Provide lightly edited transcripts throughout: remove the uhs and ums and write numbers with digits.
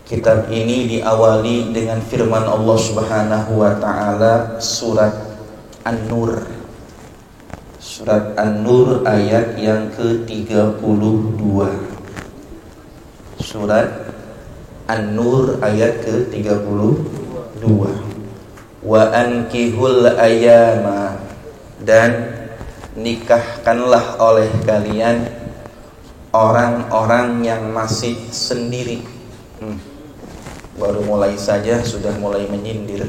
Kitab ini diawali dengan firman Allah Subhanahu wa taala, surat An-Nur. Surat An-Nur ayat yang ke-32. Surat An-Nur ayat ke-32. Wa ankihul ayama, dan nikahkanlah oleh kalian orang-orang yang masih sendiri. Baru mulai saja sudah mulai menyindir.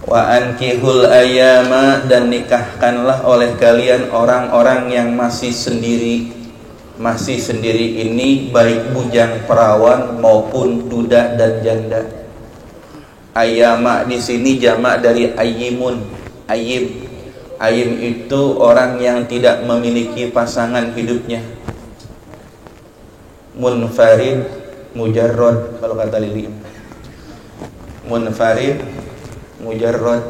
Wa ankihul ayama, dan nikahkanlah oleh kalian orang-orang yang masih sendiri. Masih sendiri ini baik bujang perawan maupun duda dan janda. Ayama di sini jamak dari ayyimun. Ayyim itu orang yang tidak memiliki pasangan hidupnya. Munfarid, mujarrad kalau kata Lili. Munfarid, mujarrad.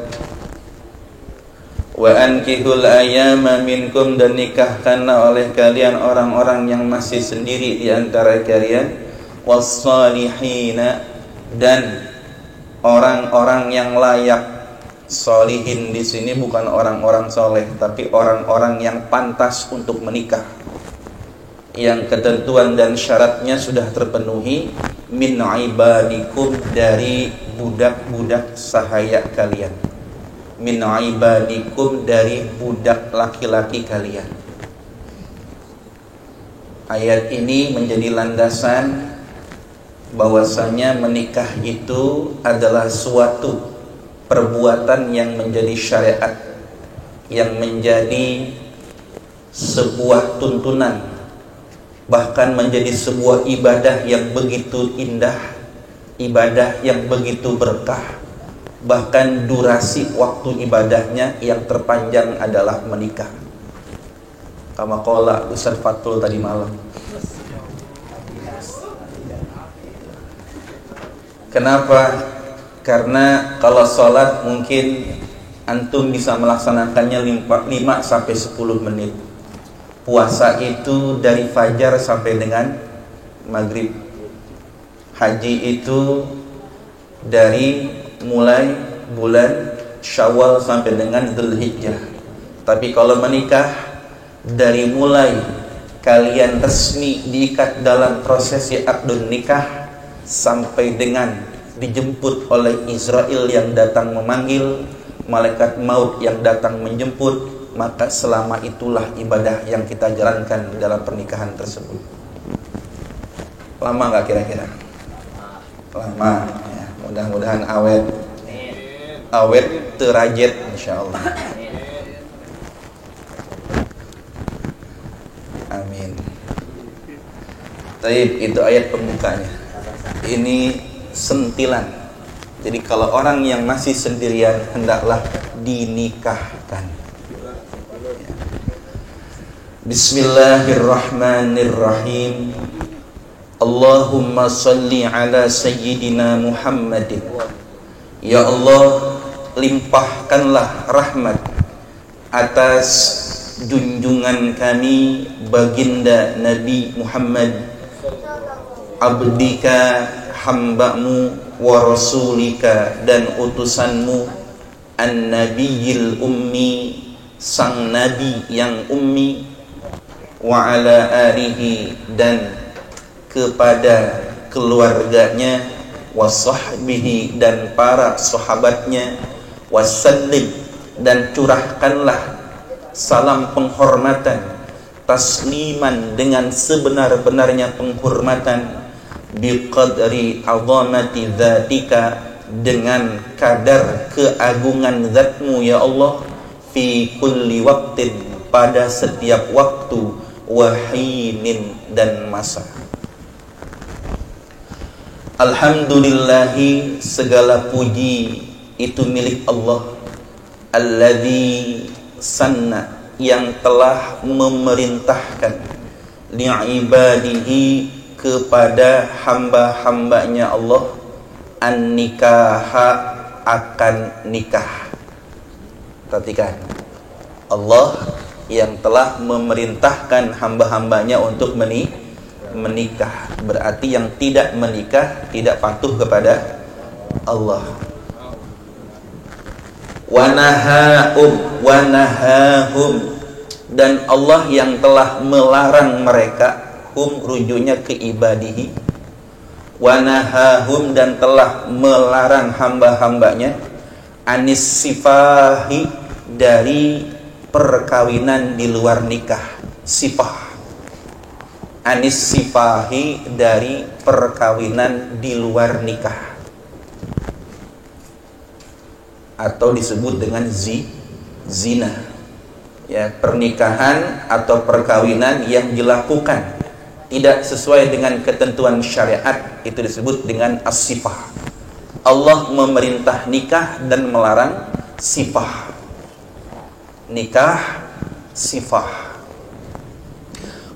Wa ankihul ayyama minkum, dan nikahkanlah oleh kalian orang-orang yang masih sendiri di antara kalian. Was-salihina, dan orang-orang yang layak. Solihin di sini bukan orang-orang soleh, tapi orang-orang yang pantas untuk menikah, yang ketentuan dan syaratnya sudah terpenuhi. Min ibadikum, dari budak-budak sahaya kalian. Min ibadikum, dari budak laki-laki kalian. Ayat ini menjadi landasan bahwasanya menikah itu adalah suatu perbuatan yang menjadi syariat, yang menjadi sebuah tuntunan, bahkan menjadi sebuah ibadah yang begitu indah, ibadah yang begitu berkah. Bahkan durasi waktu ibadahnya yang terpanjang adalah menikah. Kama qala Ustaz Fatul tadi malam. Kenapa? Karena kalau sholat mungkin antum bisa melaksanakannya 5 sampai 10 menit. Puasa itu dari fajar sampai dengan maghrib. Haji itu dari mulai bulan Syawal sampai dengan Dzulhijjah. Tapi kalau menikah, dari mulai kalian resmi diikat dalam prosesi akdun nikah sampai dengan dijemput oleh Israel yang datang memanggil, malaikat maut yang datang menjemput, maka selama itulah ibadah yang kita jalankan dalam pernikahan tersebut. Lama gak kira-kira? Lama ya. Mudah-mudahan awet terajet insyaallah. Amin. Taib, itu ayat pembukanya. Ini sentilan. Jadi kalau orang yang masih sendirian hendaklah dinikahkan. Bismillahirrahmanirrahim. Allahumma salli ala sayyidina Muhammadin. Ya Allah, limpahkanlah rahmat atas junjungan kami baginda Nabi Muhammad, abdika, hambamu, wa rasulika, dan utusanmu, an-nabiyil ummi, sang nabi yang ummi, wa ala alihi, dan kepada keluarganya, wa sahbihi, dan para sahabatnya, wa sallim, dan curahkanlah salam penghormatan, tasliman, dengan sebenar-benarnya penghormatan, biqadri azamati dzatika, dengan kadar keagungan zatmu ya Allah, fi kulli waqtin, pada setiap waktu, wahinin, dan masa. Alhamdulillahi, segala puji itu milik Allah. Alladzi sanna, yang telah memerintahkan, li'ibadihi, kepada hamba-hambanya Allah, an-nikaha, akan nikah. Perhatikan, Allah yang telah memerintahkan hamba-hambanya untuk menikah. Berarti yang tidak menikah tidak patuh kepada Allah. Wanahahum, dan Allah yang telah melarang mereka, hum rujuknya ke ibadihi, wanahahum, dan telah melarang hamba-hambanya, anis sifahi, dari perkawinan di luar nikah. Sifah, anis sifahi, dari perkawinan di luar nikah, atau disebut dengan zina. Ya, pernikahan atau perkawinan yang dilakukan tidak sesuai dengan ketentuan syariat, itu disebut dengan as-sifah. Allah memerintah nikah dan melarang sifah. Nikah, sifah.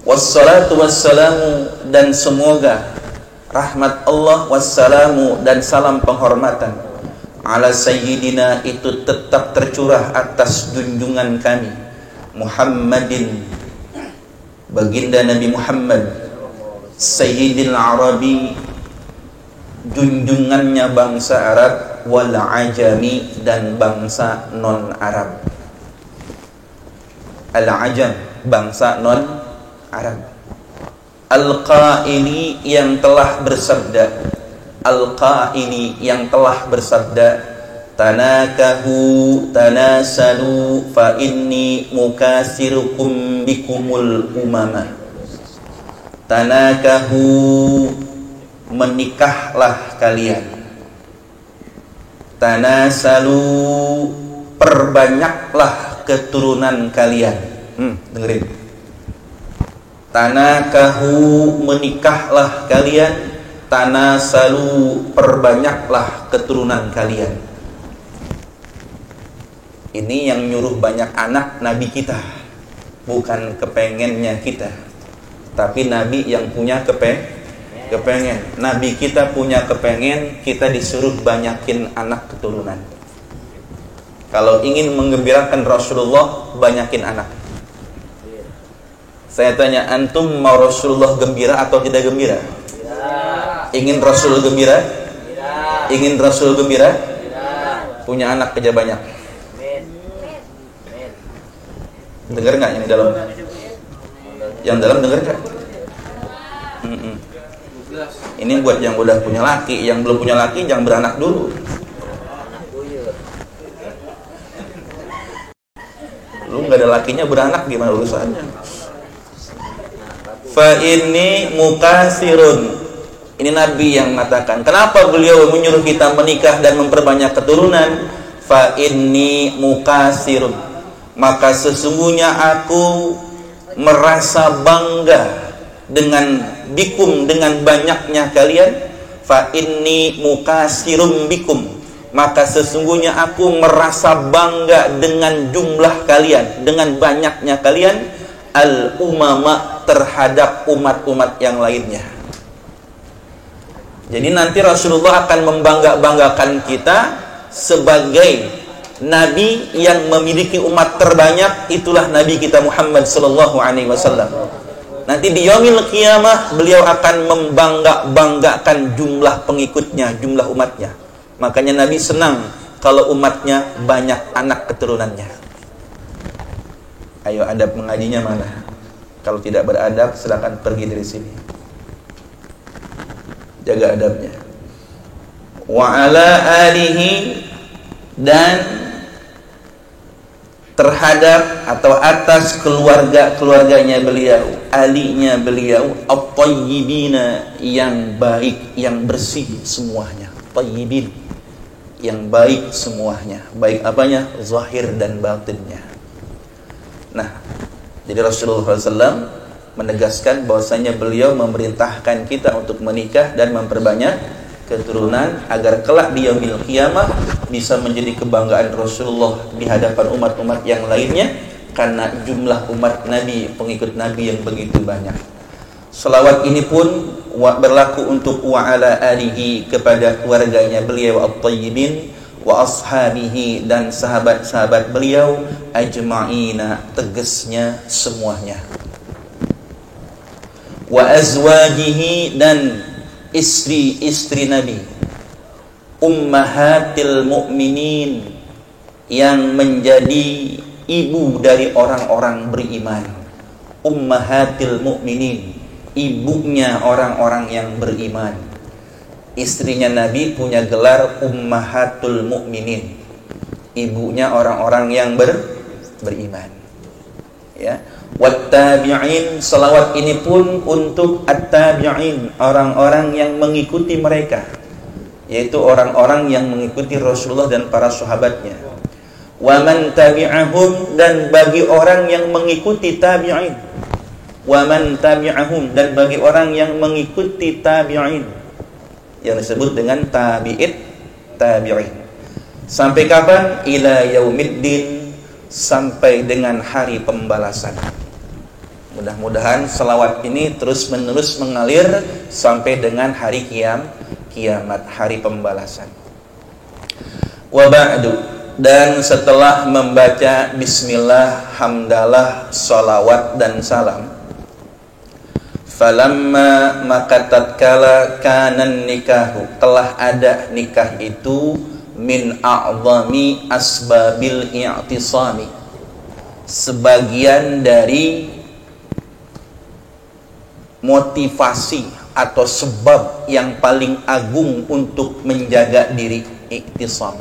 Wassalatu wassalamu, dan semoga rahmat Allah, wassalamu, dan salam penghormatan, ala sayyidina, itu tetap tercurah atas junjungan kami, Muhammadin, baginda Nabi Muhammad, sayyidil Arabi, junjungannya bangsa Arab, wal ajami, dan bangsa non-Arab. Al-ajam, bangsa non-Arab. Al-qaili, yang telah bersabda, Al-qaili, yang telah bersabda, tanakahu tanasalu fa inni mukasirukum bikumul umama. Tanakahu, menikahlah kalian. Tanasalu, perbanyaklah keturunan kalian. Dengerin. Tanakahu, menikahlah kalian. Tanasalu, perbanyaklah keturunan kalian. Ini yang nyuruh banyak anak Nabi kita, bukan kepengennya kita, tapi Nabi yang punya kepengen. Nabi kita punya kepengen, kita disuruh banyakin anak keturunan. Kalau ingin menggembirakan Rasulullah, banyakin anak. Saya tanya, antum mau Rasulullah gembira atau tidak gembira? Ingin Rasul gembira? Ingin Rasul gembira? Punya anak kerja banyak. Dengar nggak yang dalam? Yang dalam dengar nggak? Ini buat yang udah punya laki. Yang belum punya laki jangan beranak dulu. Lu nggak ada lakinya beranak, gimana urusannya? Fa ini mukasirun. Ini Nabi yang mengatakan. Kenapa beliau menyuruh kita menikah dan memperbanyak keturunan? Fa inni mukasirun, maka sesungguhnya aku merasa bangga dengan bikum, dengan banyaknya kalian. Fa inni mukasirum bikum, maka sesungguhnya aku merasa bangga dengan jumlah kalian, dengan banyaknya kalian, al umama, terhadap umat-umat yang lainnya. Jadi nanti Rasulullah akan membangga-banggakan kita sebagai Nabi yang memiliki umat terbanyak. Itulah Nabi kita Muhammad sallallahu alaihi wasallam. Nanti di yaumil qiyamah beliau akan membangga-banggakan jumlah pengikutnya, jumlah umatnya. Makanya Nabi senang kalau umatnya banyak anak keturunannya. Ayo, adab mengajinya mana? Kalau tidak beradab, silakan pergi dari sini. Jaga adabnya. Wa ala alihi, dan terhadap atau atas keluarganya beliau, alinya beliau, at-tayyibina, yang baik, yang bersih semuanya. Tayyibin, yang baik semuanya. Baik apanya? Zahir dan batinnya. Nah, jadi Rasulullah SAW menegaskan bahwasanya beliau memerintahkan kita untuk menikah dan memperbanyak keturunan agar kelak di yaumil qiyamah bisa menjadi kebanggaan Rasulullah di hadapan umat-umat yang lainnya karena jumlah umat Nabi, pengikut Nabi yang begitu banyak. Selawat ini pun berlaku untuk wa ala alihi, kepada keluarganya beliau at-tayyibin, wa ashabihi, dan sahabat-sahabat beliau ajma'ina, tegasnya semuanya, wa azwajihi, dan istri-istri Nabi, ummahatil mu'minin, yang menjadi ibu dari orang-orang beriman. Ummahatil mu'minin, ibunya orang-orang yang beriman. Istrinya Nabi punya gelar ummahatul mu'minin, ibunya orang-orang yang beriman. Ya. Wattabi'in, selawat ini pun untuk at-tabi'in, orang-orang yang mengikuti mereka, yaitu orang-orang yang mengikuti Rasulullah dan para sahabatnya. Wa man tabi'ahum, dan bagi orang yang mengikuti tabi'in. Wa man tabi'ahum, dan bagi orang yang mengikuti tabi'in, yang disebut dengan tabi'in. Sampai kapan? Ila yaumiddin, sampai dengan hari pembalasan. Mudah-mudahan selawat ini terus-menerus mengalir sampai dengan hari kiamat, hari pembalasan. Wa ba'du, dan setelah membaca bismillah, hamdalah, salawat dan salam, falamma, maka tatkala kanan nikahu, telah ada nikah itu, min a'zami asbabil i'tisami, sebagian dari motivasi atau sebab yang paling agung untuk menjaga diri, i'tisam.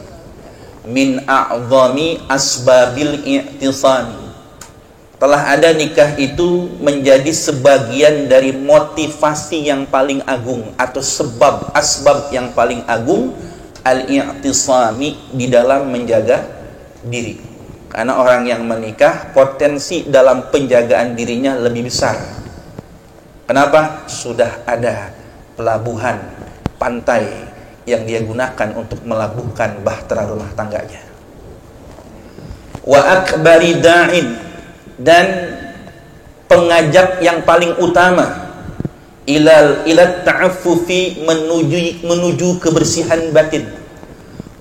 Min a'zami asbabil i'tisami, telah ada nikah itu menjadi sebagian dari motivasi yang paling agung atau asbab yang paling agung, al-i'tisami, di dalam menjaga diri. Karena orang yang menikah potensi dalam penjagaan dirinya lebih besar. Kenapa? Sudah ada pelabuhan, pantai yang dia gunakan untuk melabuhkan bahtera rumah tangganya. Wa akbari da'in, dan pengajak yang paling utama, ila ta'affufi, menuju kebersihan batin,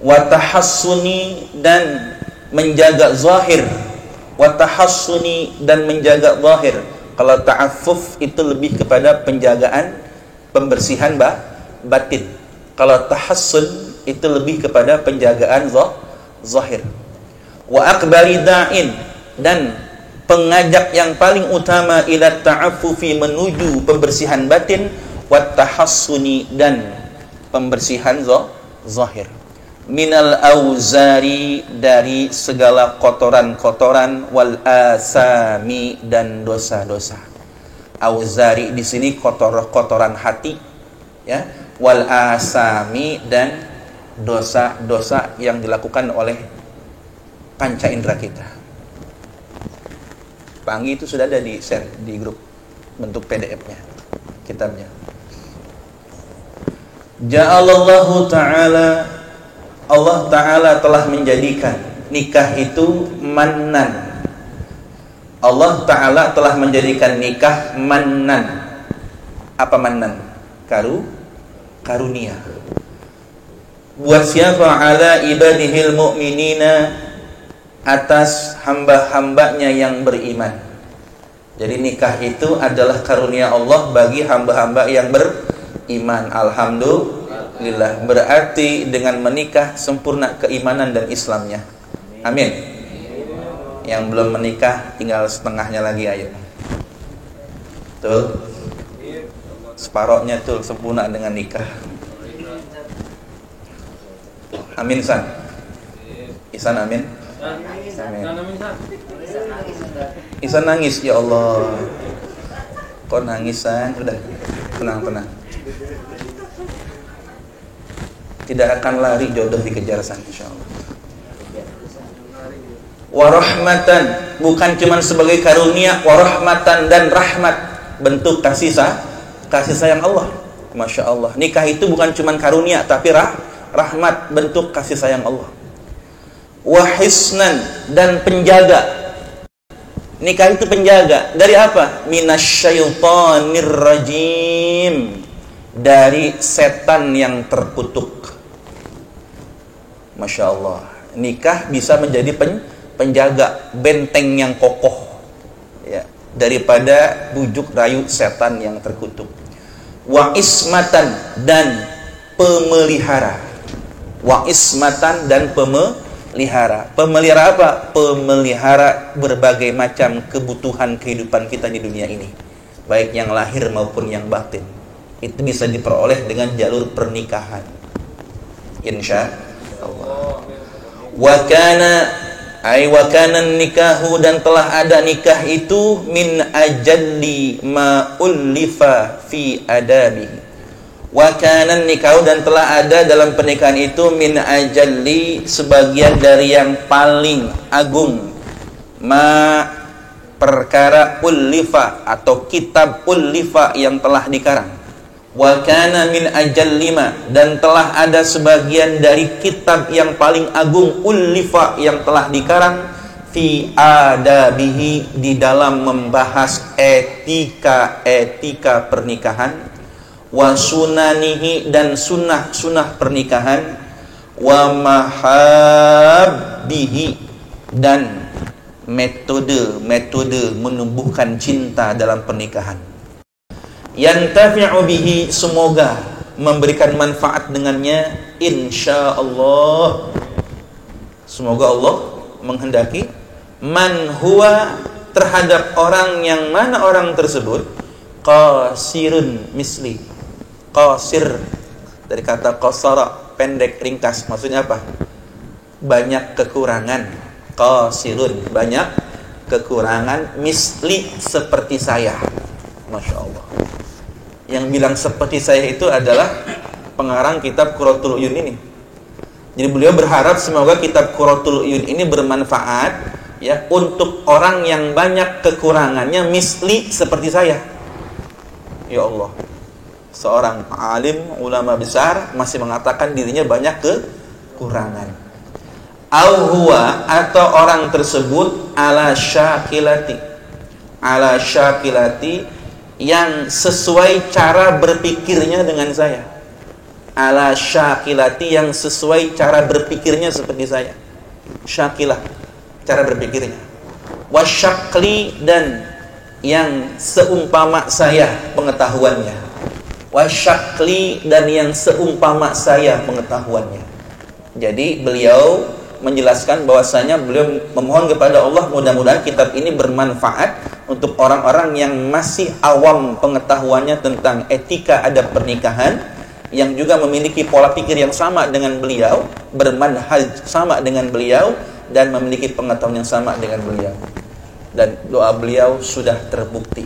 wa tahassuni, dan menjaga zahir, wa tahassuni, dan menjaga zahir. Kalau ta'affuf itu lebih kepada penjagaan, pembersihan batin. Kalau tahassun itu lebih kepada penjagaan zahir. Wa akbari da'in, dan pengajak yang paling utama, ila ta'affufi, menuju pembersihan batin, wa tahassuni, dan pembersihan zahir. Minal auzari, dari segala kotoran-kotoran, wal asami, dan dosa-dosa. Auzari di sini kotoran hati, ya. Wal asami, dan dosa-dosa yang dilakukan oleh panca indera kita. Panggi itu sudah ada di share di grup bentuk PDF-nya, kitabnya. Ja'alallahu ta'ala, Allah Ta'ala telah menjadikan nikah itu mannan. Allah Ta'ala telah menjadikan nikah mannan. Apa mannan? Karunia. Buat siapa? Ala ibadihil mu'minina, atas hamba-hambanya yang beriman. Jadi nikah itu adalah karunia Allah bagi hamba-hamba yang beriman. Alhamdulillah. Berarti dengan menikah sempurna keimanan dan Islamnya. Amin. Yang belum menikah tinggal setengahnya lagi, ayo. Tuh. Separohnya tuh sempurna dengan nikah. Amin, San. Isan amin. Amin. Isan nangis, ya Allah. Kok nangis, San? Udah, tenang. Tidak akan lari jodoh dikejar, San, insyaallah. Warahmatan, bukan cuma sebagai karunia, warahmatan, dan rahmat, bentuk kasih sayang Allah. Masya Allah. Nikah itu bukan cuma karunia, tapi rahmat, bentuk kasih sayang Allah. Wahisnan, dan penjaga. Nikah itu penjaga. Dari apa? Minasyaitonir rajim. Dari setan yang terkutuk. Masya Allah. Nikah bisa menjadi penjaga, benteng yang kokoh, ya, daripada bujuk rayu setan yang terkutuk. Wa ismatan, dan pemelihara. Wa ismatan, dan pemelihara. Pemelihara apa? Pemelihara berbagai macam kebutuhan kehidupan kita di dunia ini, baik yang lahir maupun yang batin. Itu bisa diperoleh dengan jalur pernikahan, insya Allah. Wa kana nikahu, dan telah ada nikah itu min ajalli ma ullifa fi adabihi. Wa kana nikahu, dan telah ada dalam pernikahan itu min ajalli, sebagian dari yang paling agung, ma perkara ullifa, atau kitab ullifa yang telah dikarang. Wa kana min ajallima, dan telah ada sebagian dari kitab yang paling agung ullifa yang telah dikarang fi adabihi, di dalam membahas etika pernikahan, wa sunanihi, dan sunnah pernikahan, wa mahabbihi, dan metode menumbuhkan cinta dalam pernikahan. Yantafi'u bihi, semoga memberikan manfaat dengannya, insya Allah. Semoga Allah menghendaki, man huwa, terhadap orang yang mana orang tersebut, qasirun misli. Qasir dari kata qasara, pendek, ringkas. Maksudnya apa? Banyak kekurangan. Qasirun, banyak kekurangan, misli, seperti saya. Masya Allah. Yang bilang seperti saya itu adalah pengarang kitab Qurratul Uyun ini. Jadi beliau berharap semoga kitab Qurratul Uyun ini bermanfaat, ya, untuk orang yang banyak kekurangannya, misli, seperti saya. Ya Allah. Seorang alim, ulama besar masih mengatakan dirinya banyak kekurangan. Au huwa, atau orang tersebut ala syakilati. Ala syakilati, yang sesuai cara berpikirnya dengan saya. Ala syakilati, yang sesuai cara berpikirnya seperti saya. Syakilah, cara berpikirnya. Wasyakli, dan yang seumpama saya pengetahuannya. Wasyakli, dan yang seumpama saya pengetahuannya. Jadi beliau menjelaskan bahwasanya beliau memohon kepada Allah mudah-mudahan kitab ini bermanfaat untuk orang-orang yang masih awam pengetahuannya tentang etika adab pernikahan, yang juga memiliki pola pikir yang sama dengan beliau, bermanhaj sama dengan beliau, dan memiliki pengetahuan yang sama dengan beliau. Dan doa beliau sudah terbukti.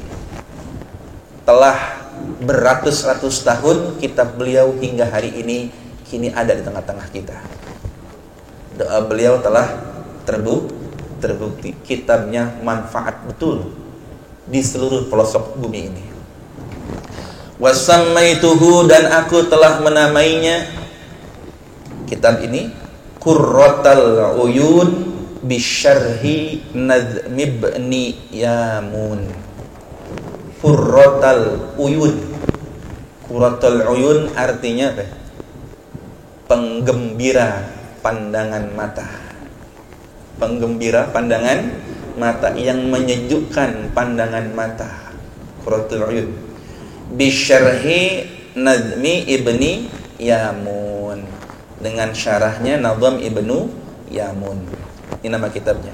Telah beratus-ratus tahun kitab beliau hingga hari ini kini ada di tengah-tengah kita. Doa beliau telah terbukti. Kitabnya manfaat betul di seluruh pelosok bumi ini. Wasammaituhu, dan aku telah menamainya, kitab ini, Qurratul Uyun bisyarhi Nazm ibni Yamun. Qurratul Uyun. Qurratul Uyun artinya apa? Penggembira pandangan mata. Penggembira pandangan mata, yang menyejukkan pandangan mata. Qurratul Uyun bisyarhi Nazmi ibni Yamun, dengan syarahnya Nazm ibnu Yamun. Ini nama kitabnya.